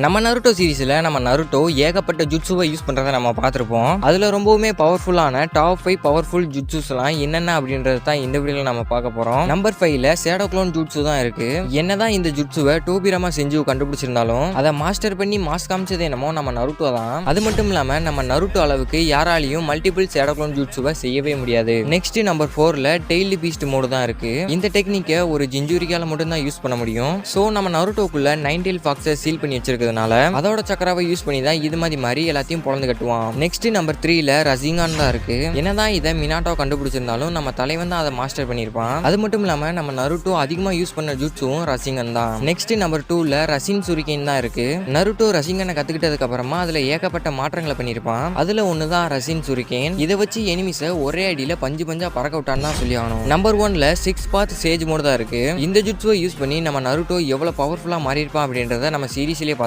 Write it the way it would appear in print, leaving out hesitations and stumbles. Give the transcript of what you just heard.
நம்ம நருட்டோ சீரிஸ்ல நம்ம நருட்டோ ஏகப்பட்ட ஜுட்சுவை யூஸ் பண்றதை நம்ம பார்த்திருப்போம். அதுல ரொம்பவுமே பவர்ஃபுல்லான டாப் 5 பவர்ஃபுல் ஜுட்சுஸ்லாம் என்னென்ன அப்படின்றது தான் இந்த வீடியோல நம்ம பார்க்க போறோம். நம்பர் 5ல ஷேடோ க்ளோன் ஜுட்சு தான் இருக்கு. என்னதான் இந்த ஜுட்சுவை டோபிராமா செஞ்சு கண்டுபிடிச்சிருந்தாலும் அதை மாஸ்டர் பண்ணி மாஸ் காமிச்சது என்னமோ நம்ம நருட்டோ தான். அது மட்டும் இல்லாம நம்ம நருட்டோ அளவுக்கு யாராலையும் மல்டிபிள் ஷேடோ க்ளோன் ஜுட்சுவை செய்யவே முடியாது. நெக்ஸ்ட் நம்பர் 4ல டெய்லி பீஸ்ட் மோடு தான் இருக்கு. இந்த டெக்னிக்கை ஒரு ஜிஞ்சுரிக்கால மட்டும் தான் யூஸ் பண்ண முடியும். சோ நம்ம நருட்டோக்குள்ள 9 டெயில் ஃபாக்ஸை சீல் பண்ணி வச்சிருக்க அதோட சக்கராவை யூஸ் பண்ணி தான் இது மாதிரி எல்லாத்தையும் பொழந்து கட்டுவான். நெக்ஸ்ட் நம்பர் 3ல ரசிங்கான் தான் இருக்கு. என்னதான் இதை மினாட்டோ கண்டுபிடிச்சிருந்தாலும் நம்ம தலைவன் தான் அதை மாஸ்டர் பண்ணிருப்பான். அது மட்டும் இல்லாம நம்ம நருட்டோ அதிகமா யூஸ் பண்ண ஜுட்சுவும் ரசிங்கன் தான். நெக்ஸ்ட் நம்பர் 2ல ரசின் சுரிகேன் தான் இருக்கு. நருட்டோ ரசிங்கனை கத்துக்கிட்டதுக்கு அப்புறமா அதுல ஏகப்பட்ட மாற்றங்களை பண்ணிருப்பான். அதுல ஒண்ணுதான் ரசின் சுரிகேன். இதை வச்சு எனிமிஸை ஒரே அடியில பஞ்சு பஞ்சா பறக்க விட்டான்னு தான் சொல்லி ஆகணும். நம்பர் 1ல 6 பாத் சேஜ் மோடு தான் இருக்கு. இந்த ஜுட்சுவை யூஸ் பண்ணி நம்ம நருட்டோ எவ்வளவு பவர்ஃபுல்லா மாறி இருப்பான் அப்படின்றத நம்ம சீரிஸ்லயே